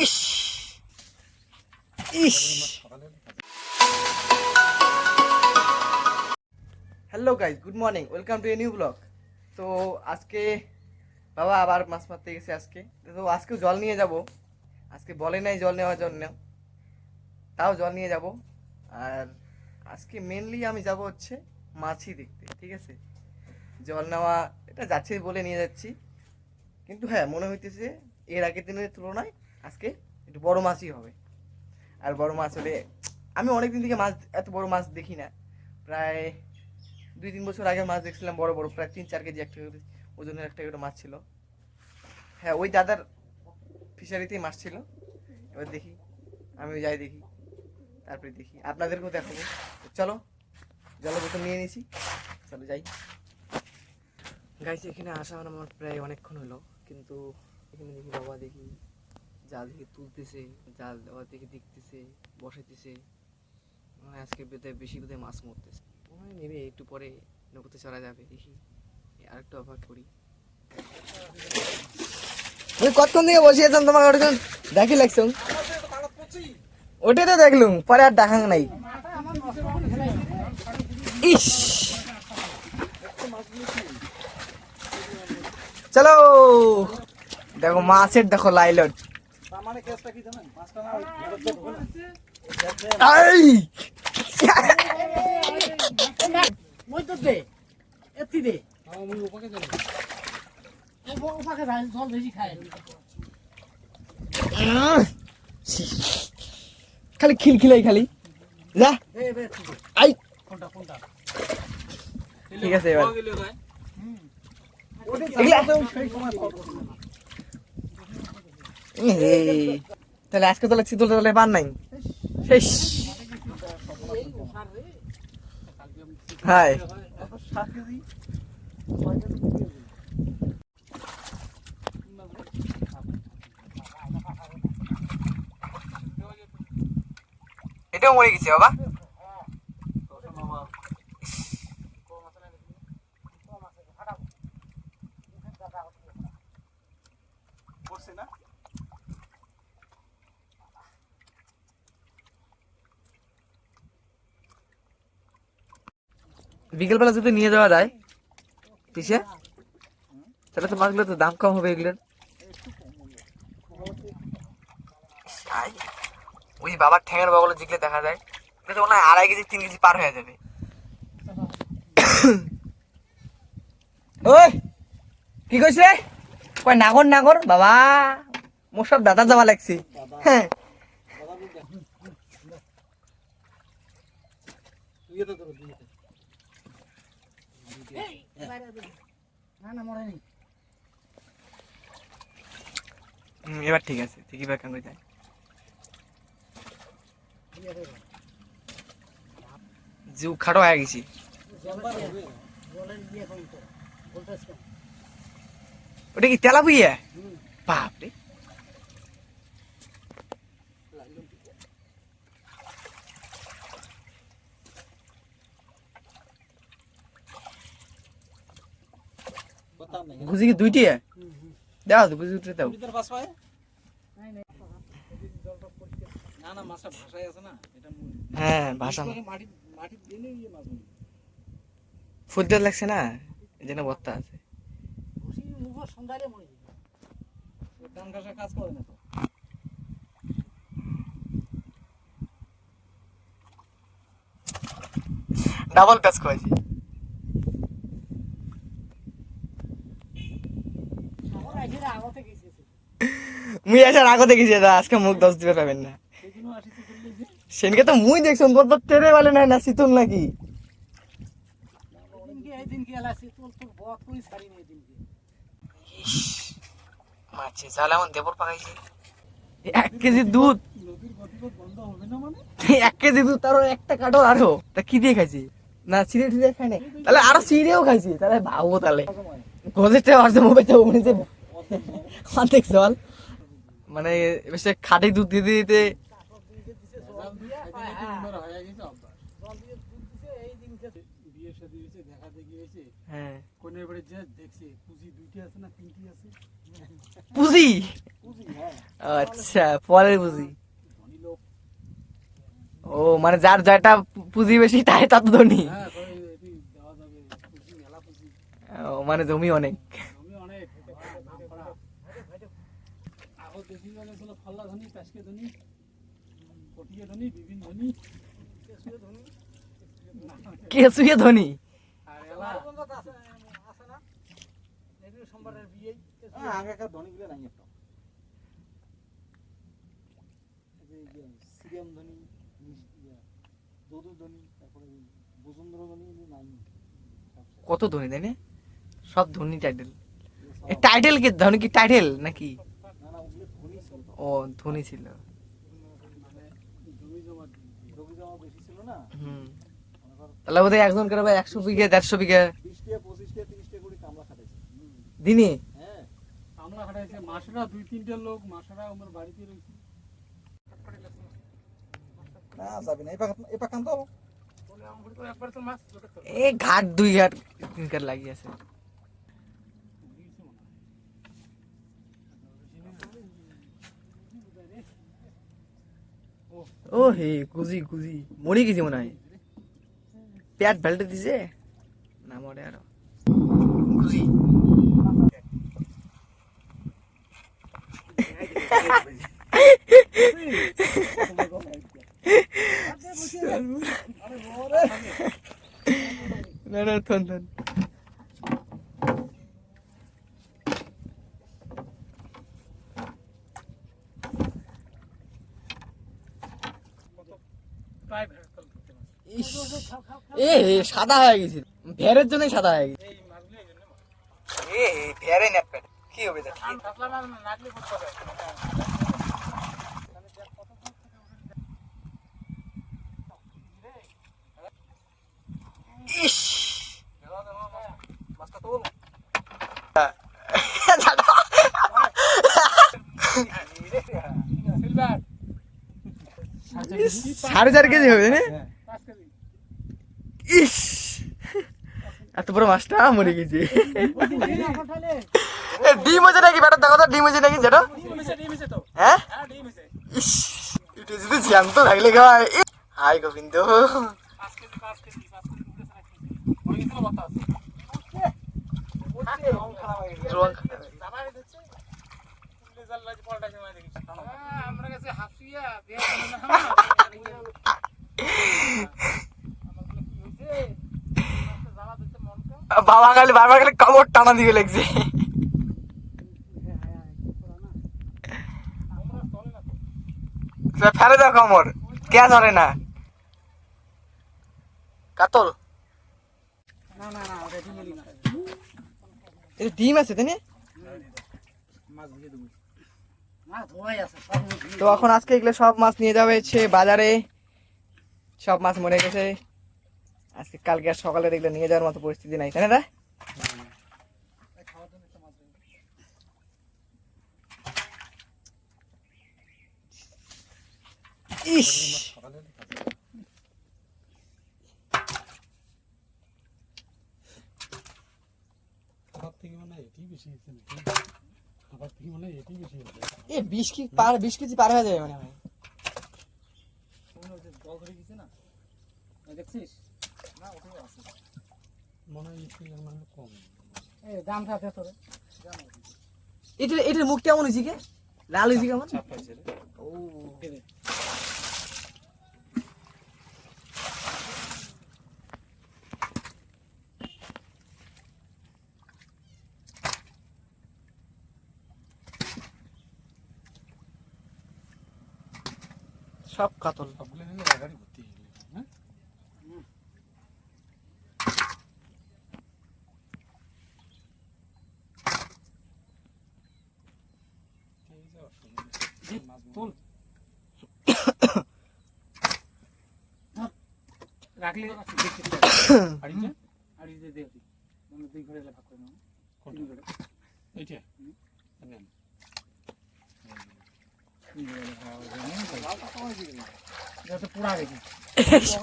Is is hello guys, good morning, welcome to a new blog. তো আজকে বাবা আবার মাছ মারতে গেছে আজকে। তো আজকেও জল নিয়ে যাব। আজকে বলে নাই জল নেওয়ার জন্য, তাও জল নিয়ে যাব। আর আজকে মেনলি আমি যাব হচ্ছে মাছই দেখতে, ঠিক আছে। জল নেওয়া এটা যাচ্ছে বলে নিয়ে যাচ্ছি, কিন্তু হ্যাঁ মনে হইতেছে এর আগের দিনের তুলনায় আজকে একটু বড় মাছই হবে। আর বড় মাছ হলে, আমি অনেকদিন থেকে মাছ, এত বড় মাছ দেখি না। প্রায় 2-3 বছর আগে মাছ দেখছিলাম বড় বড়, প্রায় 3-4 কেজি একটা ওজনের একটা মাছ ছিল। হ্যাঁ, ওই দাদার ফিশারিতেই মাছ ছিল। এবার দেখি, আমিও যাই দেখি, তারপরে দেখি আপনাদেরকেও দেখাবো। চলো, জলের বোতল নিয়ে নিয়েছি, চলো যাই। গাইস, এখানে আসা আমার প্রায় অনেকক্ষণ হলো, কিন্তু এখানে দেখি বাবা দেখি জাল থেকে তুলতেছে, জাল আবার দেখি দেখতেছে, বসাইতেছে। মনে হয় আজকে বেশি বোধহয় মাছ মরতেছে। মনে হয় নেবে একটু পরে নৌকোতে চড়া যাবে। দেখি আর একটু অবাক করি। তুমি কতক্ষণ থেকে বসিয়েছেন? তোমাকে ওরকম দেখি লাগছ, ওটাই তো দেখলুম, পরে আর দেখাং নাই। ইস, চলো দেখো মাছের, দেখো লাইলন। খালি খিলখিলাই খালি যা। আই ঠিক আছে, এবার তাহলে আজকে তাহলে শীতল তাহলে পান নাই শেষ। হাই এটাও মরে গেছে বাবা। বিকেলবেলা যদি নিয়ে যাওয়া যায় পিসে, তাহলে তো মাছগুলো তো দাম কম হবে এগুলোর। ওই বাবার ঠ্যাঙের বাবলে যেগুলো দেখা যায়, এটা তো মনে হয় 2.5 কেজি 3 কেজি পার হয়ে যাবে। ওই কি কইছে? কয় নাগর নাগর বাবা, মোর সব দাদা যাওয়া লাগছে। হ্যাঁ, এবার ঠিক আছে, ঠিকই ব্যাখ্যা করে যায়। জু খাটো হয়ে গেছি। ওটা কি তেলাপিয়া? বাপরে, বুঝি কি দুইটি দাও তো, বুঝি উঠে দাও। হ্যাঁ, ভাষা ফুলতে লাগছে না, এই জন্য বত্তা আছে। ডাবল প্যাচ খাওয়াইছি। মুই আসার আগতে গেছি, আজকে মুখ 10 দিবে পাবেন না। সেনকে তো মুই দেখছি টেরে বলে নাই না শীতল নাকি। মাছি চালা মন দেবর পাকাইছে 1 কেজি দুধ। 1 কেজি দুধ, তারও একটা কাটো আরো, তা কি দিয়ে খাইছি? না চিড়ে টিড়ে খাই নাই, তাহলে আরো চিড়েও খাইছি। তাহলে ভাবো, তাহলে গজেরটা আসছে মোবাইলটা উঠেছে অর্ধেক জল, মানে বেশি খাঁটি দুধ দিতে দিতে। হ্যাঁ, পুঁজি আচ্ছা পরে বুঝি। ও মানে যার যেটা পুঁজি বেশি তাই তত ধনী। ও মানে জমি অনেক। কেসুয়ে ধনী। কত ধনী তাই না? সব ধনী টাইটেল। এই টাইটেল কি ধনী কি টাইটেল নাকি? ও ধনী ছিল। হুম তাহলে বোধহয় একজন করে 100 বিঘা 150 বিঘা দিনে কামলা খাটাইছে মাসেরা 2-3টা লোক মাসেরা আমার বাড়িতে রয়েছে না যাবে না এপাক কাম তো বলে আমার তো একবার তো মাছ এই ঘাট 2 ঘাট 3 ঘাট লাগি আছে। ও হে গুজি গুজি মরে গেছি মনে হয়। পেট বেল্টে দিছে না মরে আরো গুজি। না না থন থন প্রায় ভেড়াল করতে পারে এ সাদা হয়ে গেছে ভেড়ের জন্য সাদা হয়ে গেছে। এই মাছগুলো এই জন্য এ ভেড়ে নেট পেট কি হবে দেখ। কাতলা মাছ নাগলি করতে হবে ইস মাছটা তোল সিলভার 4.5 কেজি হবে না? 5 কেজি ইস এত বড় মাছটা মরে গেছে। ডিম হয়েছে নাকি বেটার দেখো তো ডিম হয়েছে নাকি যেটা ডিম এসে তো হ্যাঁ হ্যাঁ ডিম এসে ইস এটা যদি জ্যান্ত থাকলে খাওয়ায় হাই গোবিন্দ 5 কেজি 5 কেজি 5 কেজি উঠে ওই গেছিল বাতাস রং খারাপ হয়ে গেছে রং জামাই দিচ্ছে লেজার লাজ পাল্টা জামাই দেখিস আমরা কাছে হাসিয়া দেয়া করে না বাবা খালি বারবার খালি কামড় টানা দিয়ে লাগছে। ফেলে দাও কামড় কে ধরে না কাতল না না না ওটা ডিমেলি না এটা ডিম আছে তাই না? মাছ দিয়ে দেব মাছ ধোয়াই আছে সব তো এখন আজকে এগুলো সব মাছ নিয়ে যাবে হচ্ছে বাজারে। সব মাছ মরে গেছে আজকে কালকে আর সকালে এগুলো নিয়ে যাওয়ার মতো পরিস্থিতি নাই তাই না? ইস এ 20 কেজি পার হয়ে যাবে মনে হয়। জল ধরে গেছে না দেখছিস না ওটাই আছে মনে হয় কম এই দামটা দে তোরে এটার মুখ কেমন হয়েছে কে লাল হয়েছে কেমন? ও সব কাতল সবগুলো নিলে গাড়ি ভর্তি হয়ে গেল হ্যাঁ তোল রাখলে আড়িটা আড়িতে দে আমি 2 ঘরে ভাগ করে নেব কোন ঘরে এইটা নেন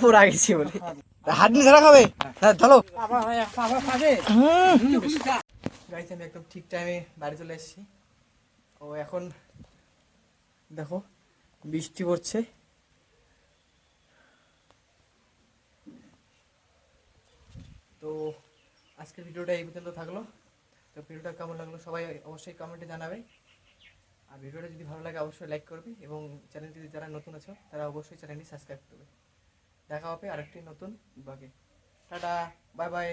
পুরা গেছি বলে হাত নিয়ে ধরা খাবে চলো। গাইছে আমি একদম ঠিক টাইমে বাড়ি চলে এসেছি। ও এখন দেখো বৃষ্টি পড়ছে। তো আজকের ভিডিওটা এই পর্যন্ত থাকলো। তো ভিডিওটা কেমন লাগলো সবাই অবশ্যই কমেন্টে জানাবে। আর ভিডিওটা যদি ভালো লাগে অবশ্যই লাইক করবে এবং চ্যানেলটিতে যারা নতুন আছো তারা অবশ্যই চ্যানেলটি সাবস্ক্রাইব করবে। দেখা হবে আরেকটি নতুন ব্লগে। Tata, bye bye.